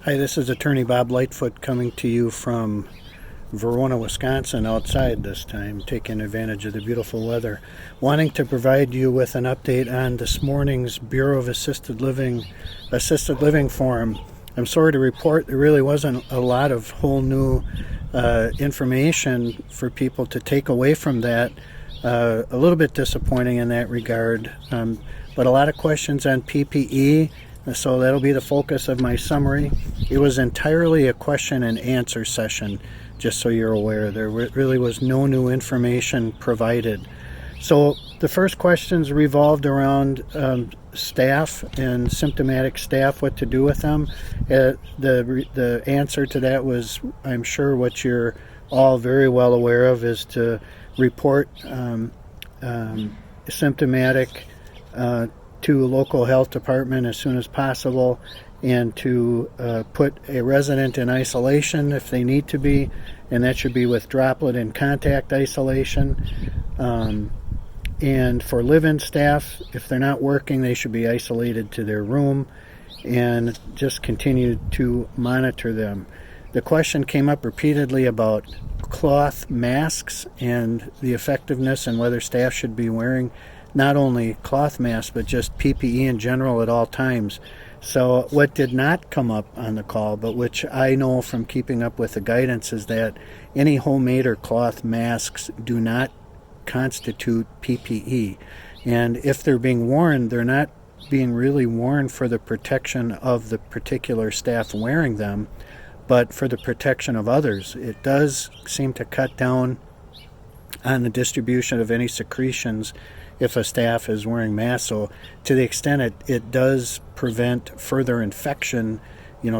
Hi, this is Attorney Bob Lightfoot coming to you from Verona, Wisconsin, outside this time, taking advantage of the beautiful weather. Wanting to provide you with an update on this morning's Bureau of Assisted Living Forum. I'm sorry to report there really wasn't a lot of whole new information for people to take away from that. A little bit disappointing in that regard, but a lot of questions on PPE. So that'll be the focus of my summary. It was entirely a question and answer session, just so you're aware. There really was no new information provided. So the first questions revolved around staff and symptomatic staff, what to do with them. The answer to that was, I'm sure what you're all very well aware of, is to report symptomatic to a local health department as soon as possible, and to put a resident in isolation if they need to be, and that should be with droplet and contact isolation. And for live-in staff, if they're not working, they should be isolated to their room, and just continue to monitor them. The question came up repeatedly about cloth masks and the effectiveness, and whether staff should be wearing not only cloth masks, but just PPE in general at all times. So what did not come up on the call, but which I know from keeping up with the guidance, is that any homemade or cloth masks do not constitute PPE. And if they're being worn, they're not being really worn for the protection of the particular staff wearing them, but for the protection of others. It does seem to cut down on the distribution of any secretions if a staff is wearing masks. So to the extent it does prevent further infection,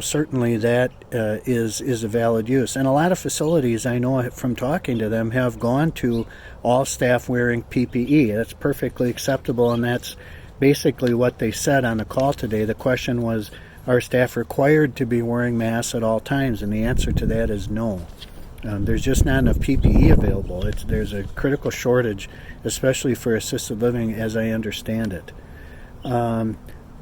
certainly that is a valid use. And a lot of facilities, I know from talking to them, have gone to all staff wearing PPE. That's perfectly acceptable, and that's basically what they said on the call today. The question was, are staff required to be wearing masks at all times? And the answer to that is no. There's just not enough PPE available. There's a critical shortage, especially for assisted living, as I understand it.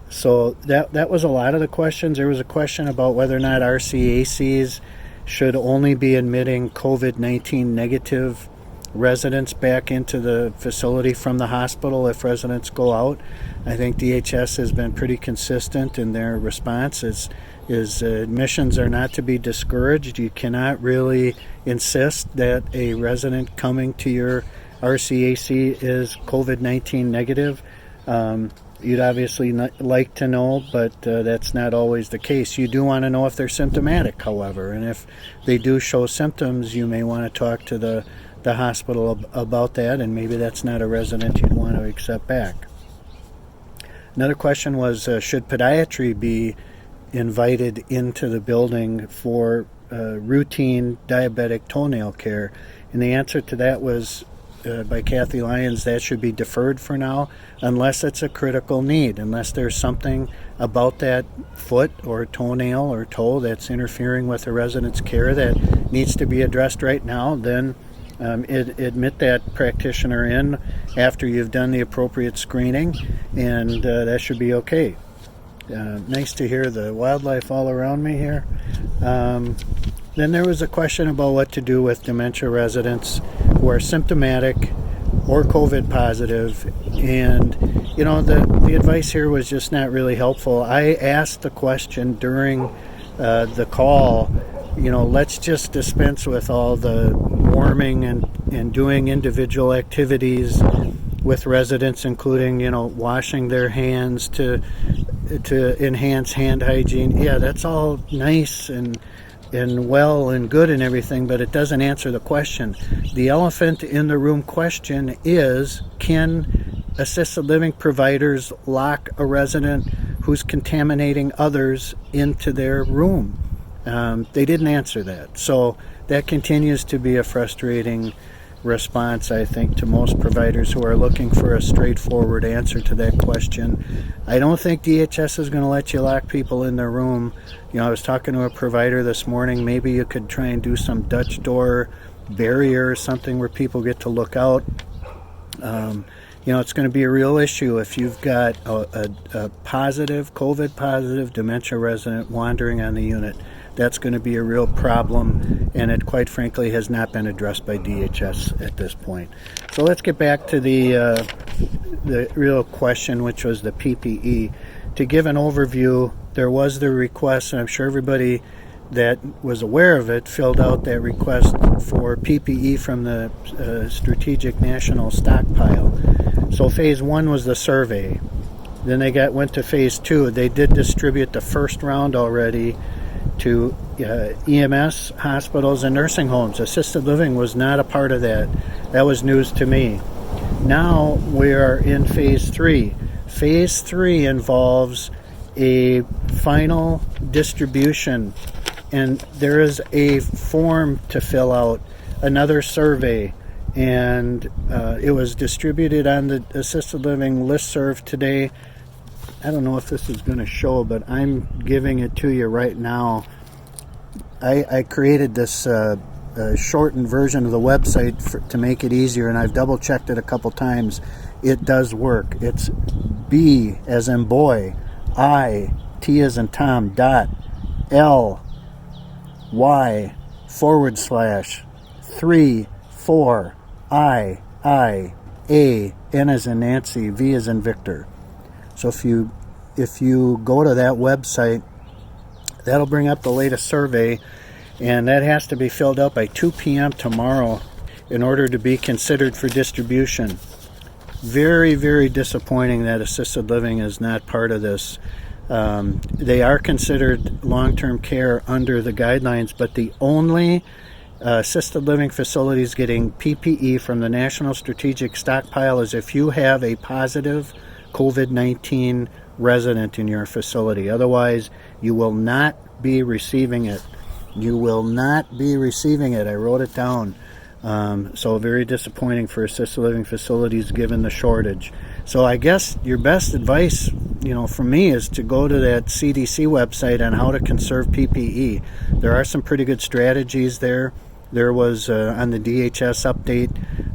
So that was a lot of the questions. There was a question about whether or not RCACs should only be admitting COVID-19 negative residents back into the facility from the hospital if residents go out. I think DHS has been pretty consistent in their response. Is admissions are not to be discouraged. You cannot really insist that a resident coming to your RCAC is COVID-19 negative. You'd obviously like to know, but that's not always the case. You do want to know if they're symptomatic, however, and if they do show symptoms, you may want to talk to the hospital about that, and maybe that's not a resident you'd want to accept back. Another question was, should podiatry be invited into the building for routine diabetic toenail care? And the answer to that was, by Kathy Lyons, that should be deferred for now, unless it's a critical need. Unless there's something about that foot or toenail or toe that's interfering with a resident's care that needs to be addressed right now, then admit that practitioner in after you've done the appropriate screening, and that should be okay. Nice to hear the wildlife all around me here. Then there was a question about what to do with dementia residents who are symptomatic or COVID positive, and the advice here was just not really helpful. I asked the question during the call, let's just dispense with all the warming and doing individual activities with residents, including washing their hands to enhance hand hygiene. Yeah, that's all nice and well and good and everything, but it doesn't answer the question. The elephant in the room question is, can assisted living providers lock a resident who's contaminating others into their room? They didn't answer that. So that continues to be a frustrating response, I think, to most providers who are looking for a straightforward answer to that question. I don't think DHS is going to let you lock people in their room. I was talking to a provider this morning. Maybe you could try and do some Dutch door barrier or something where people get to look out. it's going to be a real issue if you've got a positive, COVID positive dementia resident wandering on the unit. That's going to be a real problem, and it quite frankly has not been addressed by DHS at this point. So let's get back to the real question, which was the PPE. To give an overview, there was the request, and I'm sure everybody that was aware of it filled out that request for PPE from the Strategic National Stockpile. So phase 1 was the survey. Then they went to phase 2. They did distribute the first round already to EMS, hospitals, and nursing homes. Assisted living was not a part of that. That was news to me. Now we are in phase 3. Phase 3 involves a final distribution, and there is a form to fill out, another survey, and it was distributed on the assisted living listserv today. I don't know if this is going to show, but I'm giving it to you right now. I created this shortened version of the website to make it easier, and I've double checked it a couple times. It does work. It's B as in boy, I, T as in Tom, dot, L, Y, / 3, 4, I, A, N as in Nancy, V as in Victor. So if you go to that website, that'll bring up the latest survey, and that has to be filled out by 2 p.m. tomorrow in order to be considered for distribution. Very, very disappointing that assisted living is not part of this. They are considered long-term care under the guidelines, but the only assisted living facilities getting PPE from the National Strategic Stockpile is if you have a positive COVID-19 resident in your facility. Otherwise, you will not be receiving it. You will not be receiving it. I wrote it down. So very disappointing for assisted living facilities given the shortage. So I guess your best advice, from me is to go to that CDC website on how to conserve PPE. There are some pretty good strategies there. There was on the DHS update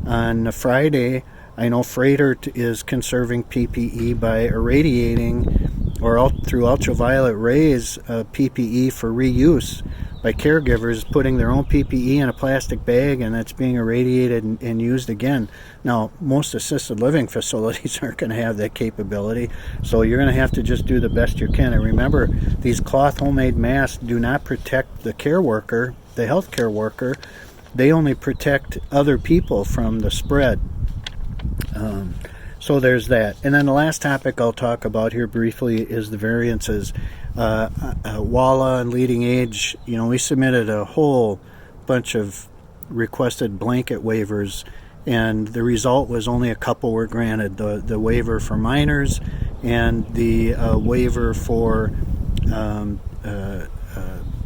on Friday, I know Freighter is conserving PPE by irradiating or through ultraviolet rays PPE for reuse by caregivers putting their own PPE in a plastic bag, and that's being irradiated and used again. Now, most assisted living facilities aren't going to have that capability, so you're going to have to just do the best you can. And remember, these cloth homemade masks do not protect the care worker, the healthcare worker. They only protect other people from the spread. So there's that. And then the last topic I'll talk about here briefly is the variances. WALA and Leading Age, we submitted a whole bunch of requested blanket waivers, and the result was only a couple were granted. The waiver for minors and the waiver for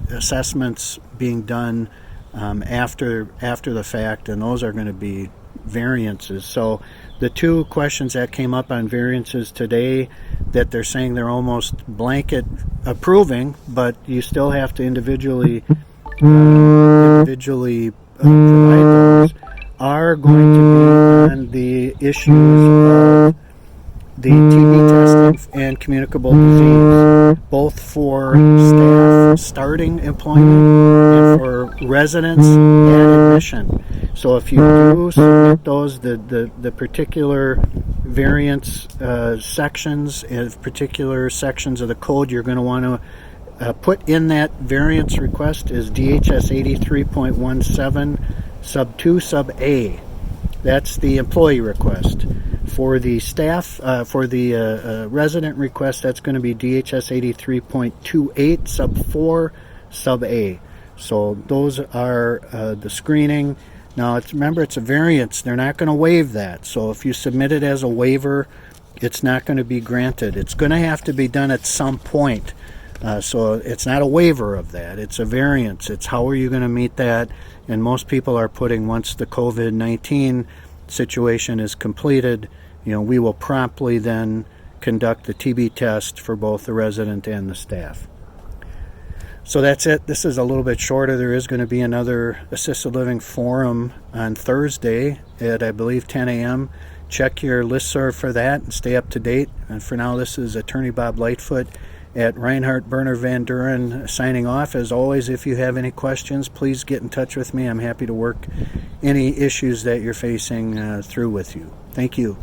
assessments being done after the fact, and those are going to be variances. So the two questions that came up on variances today that they're saying they're almost blanket approving, but you still have to individually provide those, are going to be on the issues of the TB testing and communicable disease, both for staff starting employment and for residents at admission. So if you do submit those, the particular variance sections, particular sections of the code you're going to want to put in that variance request is DHS 83.17 sub 2 sub A. That's the employee request. For the staff, for the resident request, that's going to be DHS 83.28 sub 4 sub A. So those are the screening. Now, remember, it's a variance. They're not going to waive that. So if you submit it as a waiver, it's not going to be granted. It's going to have to be done at some point. So it's not a waiver of that. It's a variance. It's how are you going to meet that? And most people are putting, once the COVID-19 situation is completed, we will promptly then conduct the TB test for both the resident and the staff. So that's it. This is a little bit shorter. There is going to be another assisted living forum on Thursday at, I believe, 10 a.m. check your listserv for that and stay up to date. And for now, this is Attorney Bob Lightfoot at Reinhardt Berner Van Duren signing off. As always, if you have any questions, please get in touch with me. I'm happy to work any issues that you're facing through with you. Thank you.